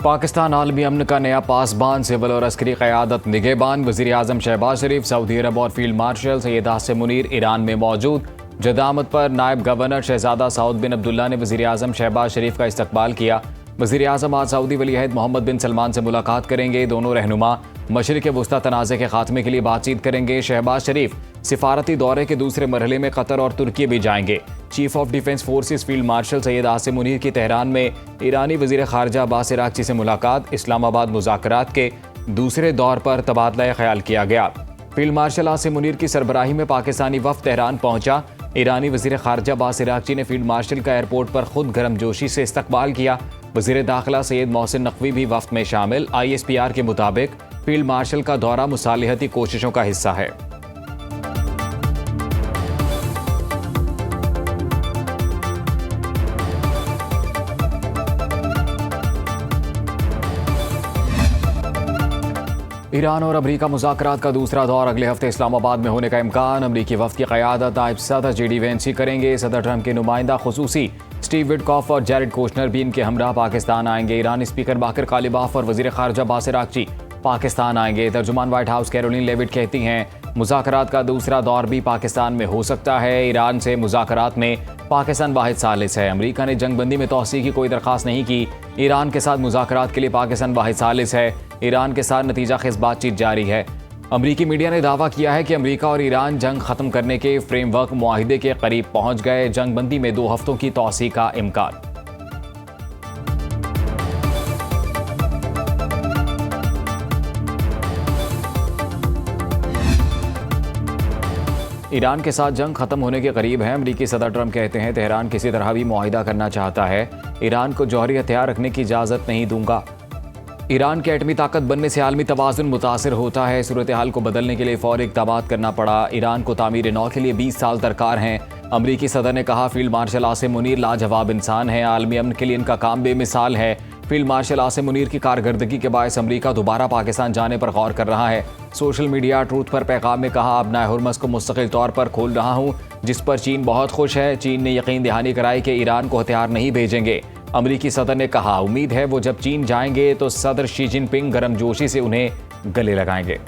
पाकिस्तान आलमी अमन का नया पासबान, सिविल और अस्करी क़यादत निगहबान। वज़ीर आज़म शहबाज शरीफ सऊदी अरब और field marshal Syed Hasim Munir Iran में मौजूद। जदामत पर नायब गवर्नर शहजादा सऊद बिन अब्दुल्ला ने वज़ीर आज़म शहबाज शरीफ का इस्तकबाल किया। वज़ीर आज़म आज सऊदी वली अहद मोहम्मद बिन सलमान से मुलाकात करेंगे। दोनों रहनुमा मशरिक़ वुस्ता तनाज़े के खात्मे के लिए बातचीत करेंगे। शहबाज शरीफ सिफारती दौरे के दूसरे मरहले में कतर और तुर्की भी जाएंगे। Chief of defence forces field marshal Syed Hasim Munir की तेहरान में ईरानी वज़ीर ख़ारजा अब्बास अराग़ची से मुलाकात। इस्लामाबाद मुज़ाकरात के दूसरे दौर पर तबादला ख्याल किया गया। फील्ड मार्शल हासिम मुनीर की सरबराही में पाकिस्तानी वफ़द तेहरान पहुंचा। ईरानी वज़ीर ख़ारजा अब्बास अराग़ची ने फील्ड मार्शल का एयरपोर्ट पर खुद गर्मजोशी से इस्तकबाल किया। वज़ीर दाखिला सैयद मोहसिन नकवी भी वफ़द में शामिल। ISPR के मुताबिक फील्ड मार्शल का दौरा मुसालिहती कोशिशों का हिस्सा है। ईरान और अमरीका मुज़ाकरात का दूसरा दौर अगले हफ्ते इस्लामाबाद में होने का इम्कान। अमरीकी वफ़द की क़यादत नायब सदर JD वैंस करेंगे। सदर ट्रंप के नुमाइंदा खुसूसी स्टीव विटकॉफ और जैरेड कोशनर भी इनके हमरा पाकिस्तान आएंगे। ईरानी स्पीकर बाकर कालिबाफ और वज़ीर ख़ारजा अब्बास अराग़ची पाकिस्तान आएंगे। तर्जुमान व्हाइट हाउस कैरोलिन लेविट कहती हैं मुज़ाकरात का दूसरा दौर भी पाकिस्तान में हो सकता है। ईरान से मुज़ाकरात में पाकिस्तान वाहिद सालिस है। अमरीका ने जंगबंदी में तोसी की कोई दरख्वास्त नहीं की। ईरान के साथ मुज़ाकरात के लिए पाकिस्तान वाहिद सालिस है। ईरान के साथ नतीजा खेज़ बातचीत जारी है। अमरीकी मीडिया ने दावा किया है कि अमरीका और ईरान जंग ख़त्म करने के फ्रेमवर्क मुआहिदे के करीब पहुंच गए। जंगबंदी में 2 हफ्तों की तोसी का इम्कान। ईरान के साथ जंग खत्म होने के करीब है। अमरीकी सदर ट्रंप कहते हैं तेहरान किसी तरह भी मुआहिदा करना चाहता है। ईरान को जौहरी हथियार रखने की इजाज़त नहीं दूंगा। ईरान के एटमी ताकत बनने से आलमी तवाज़ुन मुतासिर होता है। सूरत हाल को बदलने के लिए फौरी इक़दामात करना पड़ा। ईरान को तामीर नौ के लिए 20 साल दरकार हैं। अमरीकी सदर ने कहा फील्ड मार्शल हासिम मुनीर लाजवाब इंसान है। आलमी अमन के लिए इनका काम बेमिसाल है। फील्ड मार्शल हासिम मुनीर की कारकर्दगी के बायस अमरीका दोबारा पाकिस्तान जाने पर गौर कर रहा है। सोशल मीडिया ट्रूथ पर पैगाम में कहा अब नाए-हुर्मज़ को मुस्तकिल तौर पर खोल रहा हूँ, जिस पर चीन बहुत खुश है। चीन ने यकीन दहानी कराई कि ईरान को हथियार नहीं भेजेंगे। अमरीकी सदर ने कहा उम्मीद है वो जब चीन जाएंगे तो सदर शी जिनपिंग गर्मजोशी से उन्हें गले लगाएंगे।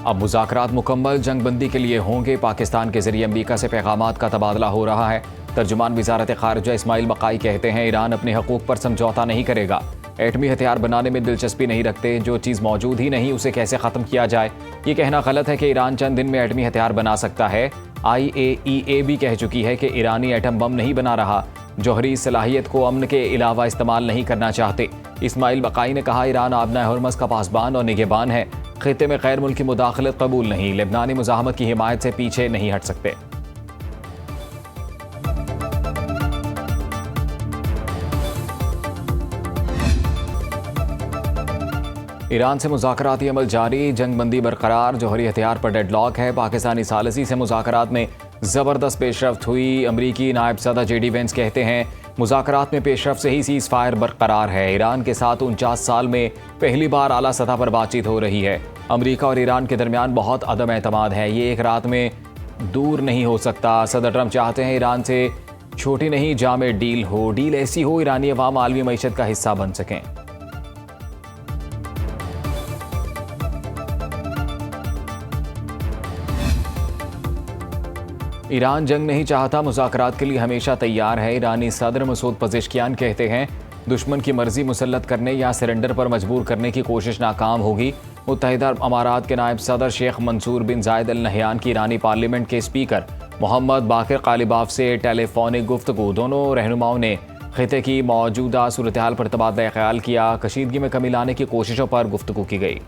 अब मुज़ाकरात मुकम्मल जंगबंदी के लिए होंगे। पाकिस्तान के जरिए अमरीका से पैगामात का तबादला हो रहा है। तर्जुमान वज़ारत ख़ारिजा इस्माइल मकाई कहते हैं ईरान अपने हकूक़ पर समझौता नहीं करेगा। एटमी हथियार बनाने में दिलचस्पी नहीं रखते। जो चीज़ मौजूद ही नहीं उसे कैसे ख़त्म किया जाए, ये कहना गलत है कि ईरान चंद दिन में एटमी हथियार बना सकता है। IAEA भी कह चुकी है कि ईरानी एटम बम नहीं बना रहा। जौहरी सलाहियत को अमन के अलावा इस्तेमाल नहीं करना चाहते। इस्माइल मकाई ने कहा ईरान आबना हुर्मज़ का पासबान और निगहबान है। खित्ते में गैर मुल्की मुदाखलत कबूल नहीं। लेबनानी मुज़ाहमत की हिमायत से पीछे नहीं हट सकते। ईरान से मुज़ाकराती अमल जारी, जंगबंदी बरकरार, जौहरी हथियार पर डेडलॉक है। पाकिस्तानी सालिसी से मुज़ाकरात में ज़बरदस्त पेशरफ्त हुई। अमरीकी नायब सदर JD वैंस कहते हैं मुज़ाकरात में पेशरफ्त से ही सीज़ फायर बरकरार है। ईरान के साथ 49 साल में पहली बार आला सतह पर बातचीत हो रही है। अमरीका और ईरान के दरमियान बहुत अदम एतमाद है। ये एक रात में दूर नहीं हो सकता। सदर ट्रंप चाहते हैं ईरान से छोटी नहीं जामे डील हो। डील ऐसी हो ईरानी अवाम आलमी मईशत का हिस्सा बन सकें। ईरान जंग नहीं चाहता, मुज़ाकरात के लिए हमेशा तैयार है। ईरानी सदर मसूद पज़ेश्कियान कहते हैं दुश्मन की मर्जी मुसल्लत करने या सरेंडर पर मजबूर करने की कोशिश नाकाम होगी। मुत्तहिदा अमारात के नायब सदर शेख मंसूर बिन जायद अल नहयान की ईरानी पार्लियामेंट के स्पीकर मोहम्मद बाकर कालिबाफ से टेलीफोनिक गुफ्तगू। दोनों रहनुमाओं ने खिते की मौजूदा सूरत हाल पर तबादला ख्याल किया। कशीदगी में कमी लाने की कोशिशों पर गुफ्तगू की गई।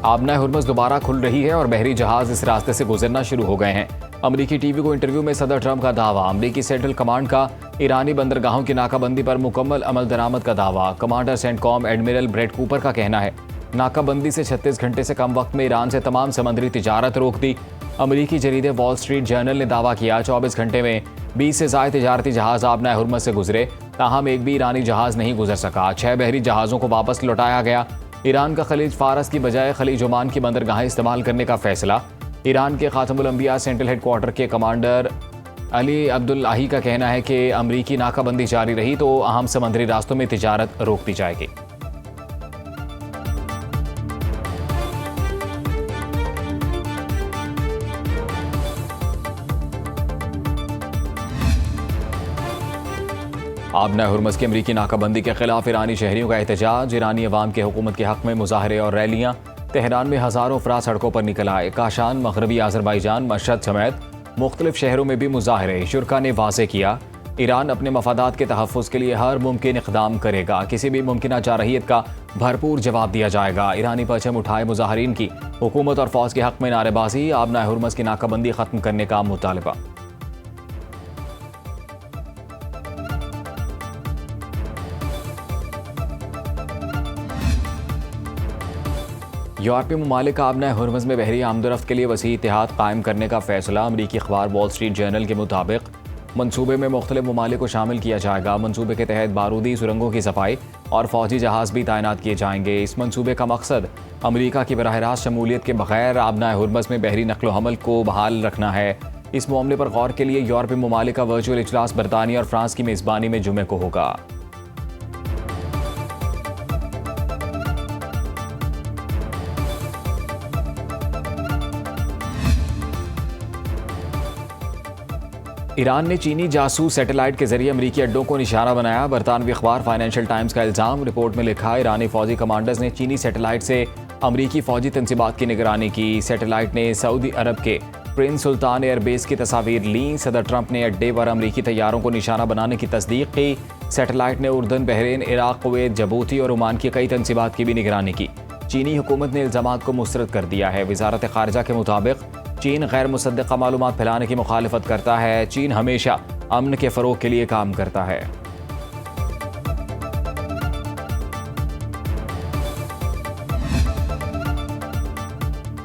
आबना हुर्मज़ दोबारा खुल रही है और बहरी जहाज इस रास्ते से गुजरना शुरू हो गए हैं। अमरीकी टीवी को इंटरव्यू में सदर ट्रंप का दावा। अमरीकी सेंट्रल कमांड का ईरानी बंदरगाहों की नाकाबंदी पर मुकम्मल अमल दरामद का दावा। Commander CENTCOM admiral Brett Cooper का कहना है नाकाबंदी से 36 घंटे से कम वक्त में ईरान से तमाम समंदरी तिजारत रोक दी। अमरीकी जरीदे वॉल स्ट्रीट जर्नल ने दावा किया 24 घंटे में 20 से ज़ायद तिजारती जहाज़ आबना हुर्मुज़ से गुजरे, ताहम एक भी ईरानी जहाज़ नहीं गुजर सका। 6 बहरी जहाज़ों को वापस लौटाया गया। ईरान का खलीज फारस की बजाय खलीज ओमान की बंदरगाहें इस्तेमाल करने का फैसला। ईरान के खातमुल अंबिया सेंट्रल हेडक्वार्टर के कमांडर अली अब्दुल्लाही का कहना है कि अमरीकी नाकाबंदी जारी रही तो अहम समंदरी रास्तों में तिजारत रोक दी जाएगी। आबना हुर्मुज़ की अमरीकी नाकाबंदी के खिलाफ ईरानी शहरियों का एहतजाज। ईरानी अवाम के हुकूमत के हक में मुजाहरे और रैलियाँ। तेहरान में हज़ारों अफराद सड़कों पर निकल आए। काशान, मगरबी आज़रबाईजान, मशहद समेत मुख्तलिफ शहरों में भी मुजाहरे। शुरा ने वाज़े किया, ईरान अपने मफादात के तहफ़्फ़ुज़ के लिए हर मुमकिन इक़दाम करेगा। किसी भी मुमकिन जारहियत का भरपूर जवाब दिया जाएगा। ईरानी परचम उठाए मुजाहरीन की हुकूमत और फ़ौज के हक में नारेबाजी। आबना हुर्मुज़ की नाकाबंदी ख़त्म करने का मुतालबा। यूरोपीय ममालिक का आबना हुर्मुज़ में बहरी आमदोरफ्त के लिए वसी इत्तेहाद कायम करने का फैसला। अमरीकी अखबार वॉल स्ट्रीट जर्नल के मुताबिक मनसूबे में मुख्तलिफ ममालिक को शामिल किया जाएगा। मनसूबे के तहत बारूदी सुरंगों की सफाई और फौजी जहाज़ भी तैनात किए जाएंगे। इस मनसूबे का मकसद अमरीका की बराह रास्त शमूलियत के बगैर आबना हुर्मुज़ में बहरी नकलो हमल को बहाल रखना है। इस मामले पर गौर के लिए यूरोपीय ममालिक का वर्चुअल इजलास बरतानिया और फ्रांस की मेज़बानी में जुमे को होगा। ईरान ने चीनी जासूस सैटेलाइट के जरिए अमरीकी अड्डों को निशाना बनाया। बरतानवी अखबार फाइनेंशियल टाइम्स का इल्ज़ाम। रिपोर्ट में लिखा, ईरानी फौजी कमांडर्स ने चीनी सैटेलाइट से अमरीकी फौजी तंसीबात की निगरानी की। सैटेलाइट ने सऊदी अरब के प्रिंस सुल्तान एयरबेस की तस्वीर ली। सदर ट्रंप ने अड्डे पर अमरीकी तैयारों को निशाना बनाने की तस्दीक की। सैटेलाइट ने उर्दन, बहरीन, इराक, कुवैत, जबूती और ओमान की कई तंसीबात की भी निगरानी की। चीनी हुकूमत ने इल्ज़ामात को मुस्तरद कर दिया है। वज़ारत ख़ारिजा के मुताबिक चीन गैर मुसद्दक़ा मालूमात फैलाने की मुखालिफत करता है। चीन हमेशा अमन के फ़रोग के लिए काम करता है।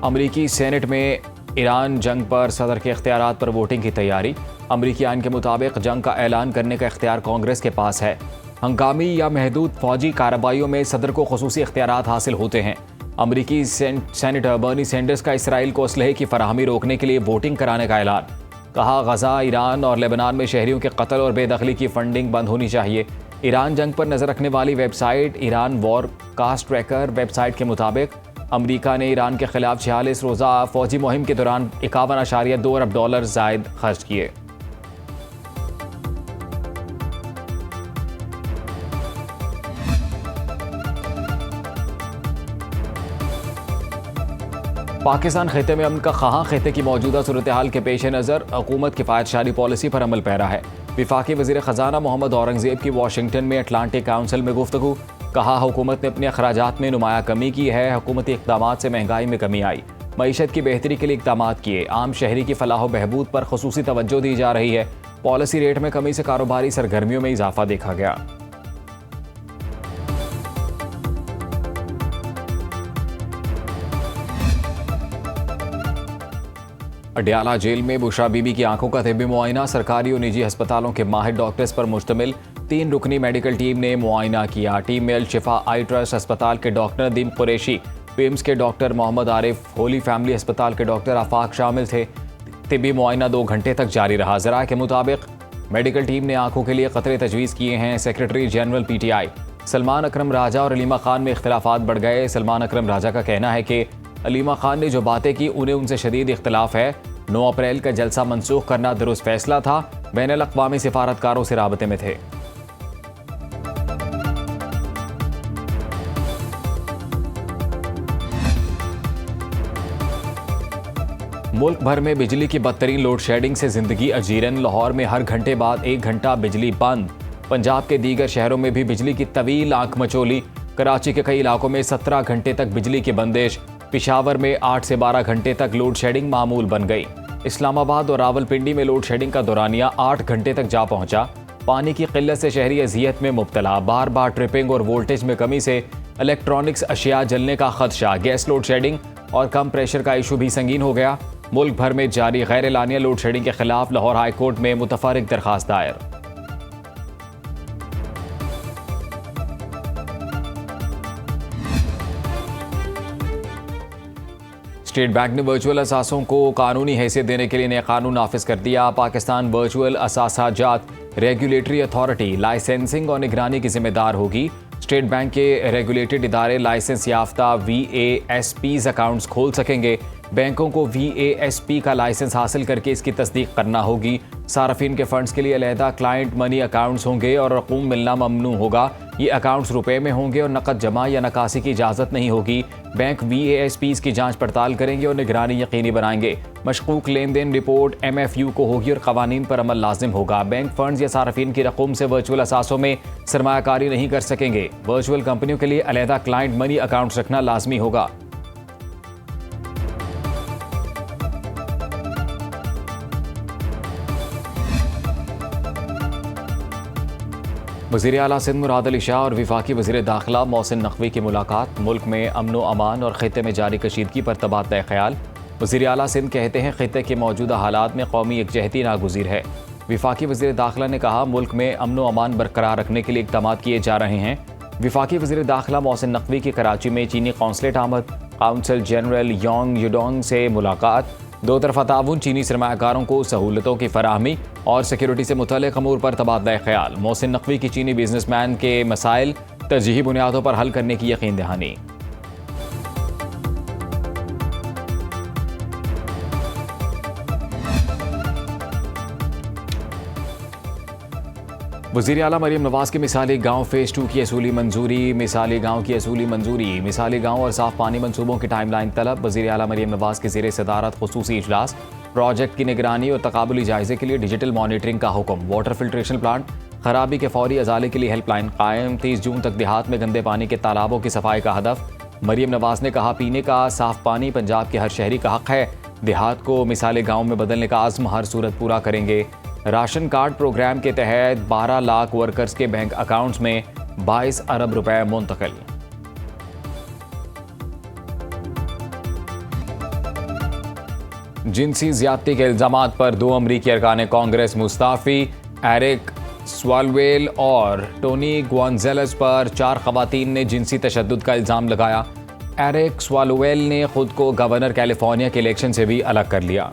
अमरीकी सेनेट में ईरान जंग पर सदर के इख्तियारात पर वोटिंग की तैयारी। अमरीकी आइन के मुताबिक जंग का ऐलान करने का इख्तियार कांग्रेस के पास है। हंगामी या महदूद फौजी कार्रवाइयों में सदर को खुसूसी इख्तियारात हासिल होते हैं। अमरीकी सेनेटर बर्नी सैंडर्स का इसराइल को असलहे की फराहमी रोकने के लिए वोटिंग कराने का ऐलान। कहा, गजा, ईरान और लेबनान में शहरियों के कत्ल और बेदखली की फंडिंग बंद होनी चाहिए। ईरान जंग पर नजर रखने वाली website Iran war cost tracker website के मुताबिक अमरीका ने ईरान के खिलाफ 46 रोज़ा फौजी मुहिम के दौरान 51.2 अरब डॉलर जायद खर्च किए। पाकिस्तान खिते में अमन का ख़्वाहां खिते की मौजूदा सूरत हाल के पेश नज़र हुकूमत किफ़ायतशारी पॉलिसी पर अमल पैरा है। विफाकी वज़ीर ख़जाना मोहम्मद औरंगज़ेब की वाशिंगटन में अटलांटिक काउंसिल में गुफ्तगू। कहा, हुकूमत ने अपने अखराजात में नुमाया कमी की है। हुकूमती इक़दामात से महंगाई में कमी आई। मईशत की बेहतरी के लिए इक़दामात किए। आम शहरी की फलाह बहबूद पर खुसूसी तवज्जो दी जा रही है। पॉलिसी रेट में कमी से कारोबारी सरगर्मियों में इजाफा देखा गया। अडयाला जेल में बुशरा बीबी की आंखों का तिब्बी मुआयना। सरकारी और निजी अस्पतालों के माहिर डॉक्टर्स पर मुश्तमिल 3 रुकनी मेडिकल टीम ने मुआयना किया। टीम में अल शिफा आई ट्रस्ट अस्पताल के डॉक्टर नदीम कुरैशी, पिम्स के डॉक्टर मोहम्मद आरिफ, होली फैमिली अस्पताल के डॉक्टर आफाक शामिल थे। तिब्बी मुआयना 2 घंटे तक जारी रहा। ज़राए के मुताबिक मेडिकल टीम ने आंखों के लिए कतरे तजवीज़ किए हैं। सेक्रेटरी जनरल PTI सलमान अकरम राजा और अलीमा खान में इख्तिलाफात बढ़ गए। सलमान अकरम राजा का कहना है कि अलीमा खान ने जो बातें की उन्हें उनसे शदीद इख्तिलाफ है। 9 अप्रैल का जलसा मनसूख करना दुरुस्त फैसला था। बैनुल अक़वामी सिफारतकारों से राबते में थे। मुल्क भर में बिजली की बदतरीन लोड शेडिंग से जिंदगी अजीरन। लाहौर में हर घंटे बाद 1 घंटा बिजली बंद। पंजाब के दीगर शहरों में भी बिजली की तवील आंख मचोली। कराची के कई इलाकों में 17 घंटे तक बिजली की बंदिश। पिशावर में 8 से 12 घंटे तक लोड शेडिंग मामूल बन गई। इस्लामाबाद और रावलपिंडी में लोड शेडिंग का दौरानिया 8 घंटे तक जा पहुंचा। पानी की किल्लत से शहरी अजियत में मुब्तला। बार बार ट्रिपिंग और वोल्टेज में कमी से इलेक्ट्रॉनिक्स अशिया जलने का खदशा। गैस लोड शेडिंग और कम प्रेशर का इशू भी संगीन हो गया। मुल्क भर में जारी गैर एलानिया लोड शेडिंग के खिलाफ लाहौर हाई कोर्ट में मुतफर्रिक दरखास्त दायर। स्टेट बैंक ने वर्चुअल असासों को कानूनी हैसियत देने के लिए नया कानून नाफिज कर दिया। पाकिस्तान वर्चुअल असासाजात रेगुलेटरी अथॉरिटी लाइसेंसिंग और निगरानी की जिम्मेदार होगी। स्टेट बैंक के रेगुलेटेड इदारे लाइसेंस याफ्ता VASPs अकाउंट्स खोल सकेंगे। बैंकों को VASP का लाइसेंस हासिल करके इसकी तस्दीक करना होगी। सार्फिन के फंड्स के लिए अलहदा क्लाइंट मनी अकाउंट्स होंगे और रकूम मिलना ममनू होगा। ये अकाउंट्स रुपए में होंगे और नकद जमा या नकासी की इजाज़त नहीं होगी। बैंक VASPs की जांच पड़ताल करेंगे और निगरानी यकीनी बनाएंगे। मशकूक लेन देन रिपोर्ट MFU को होगी और कवानीन पर अमल लाजिम होगा। बैंक फंड्स या सार्फिन की रकूम से वर्चुअल असासों में सरमायाकारी नहीं कर सकेंगे। वर्चुअल कंपनियों के लिए अलहदा क्लाइंट मनी अकाउंट्स रखना लाजमी होगा। वज़ीर आला सिंध मुराद अली शाह और वफाकी वज़ीर दाखिला मोहसिन नकवी की मुलाकात। मुल्क में अमन व अमान और खित्ते में जारी कशीदगी पर तबादला ख्याल। वज़ीर आला सिंध कहते हैं खित्ते के मौजूदा हालात में कौमी यकजहती नागुज़ीर है। वफाकी वज़ीर दाखिला ने कहा मुल्क में अमन व अमान बरकरार रखने के लिए इक़दाम किए जा रहे हैं। वफाकी वज़ीर दाखिला मोहसिन नकवी की कराची में चीनी कौंसलेट आमद। काउंसल जनरल योंग युडोंग से मुलाकात। दो तरफा ताउन चीनी सरमायाकारों को सहूलतों की फराहमी और सिक्योरिटी से मुतल्लिक़ अमूर पर तबादला ख्याल। मोहसिन नकवी की चीनी बिजनेसमैन के मसाइल तरजीही बुनियादों पर हल करने की यकीन दहानी। वज़ीर आला मरीम नवाज की मिसाली गाँव फेज़ 2 की असूली मंजूरी। मिसाली गाँव की असूली मंजूरी। मिसाली गाँव और साफ पानी मनसूबों की टाइमलाइन तलब। वज़ीर आला मरीम नवाज के ज़ेरे सदारत खुसूसी इजलास। प्रोजेक्ट की निगरानी और तकाबुली जायजे के लिए डिजिटल मॉनिटरिंग का हुक्म। वाटर फिल्ट्रेशन प्लांट खराबी के फौरी अजाले के लिए हेल्पलाइन कायम। 30 जून तक देहात में गंदे पानी के तालाबों की सफाई का हदफ। मरीम नवाज ने कहा पीने का साफ पानी पंजाब के हर शहरी का हक है। देहात को मिसाले गाँव में बदलने का आज़्म हर सूरत पूरा करेंगे। राशन कार्ड प्रोग्राम के तहत 12 लाख वर्कर्स के बैंक अकाउंट्स में 22 अरब रुपए मुंतकिल। जिनसी ज्यादती के इल्जामात पर 2 अमरीकी अरकान कांग्रेस मुस्ताफी। एरिक स्वालवेल और टोनी ग्वांजेलस पर 4 खवातीन ने जिनसी तशद्दुद का इल्ज़ाम लगाया। एरिक स्वालवेल ने खुद को गवर्नर कैलिफोर्निया के इलेक्शन से भी अलग कर लिया।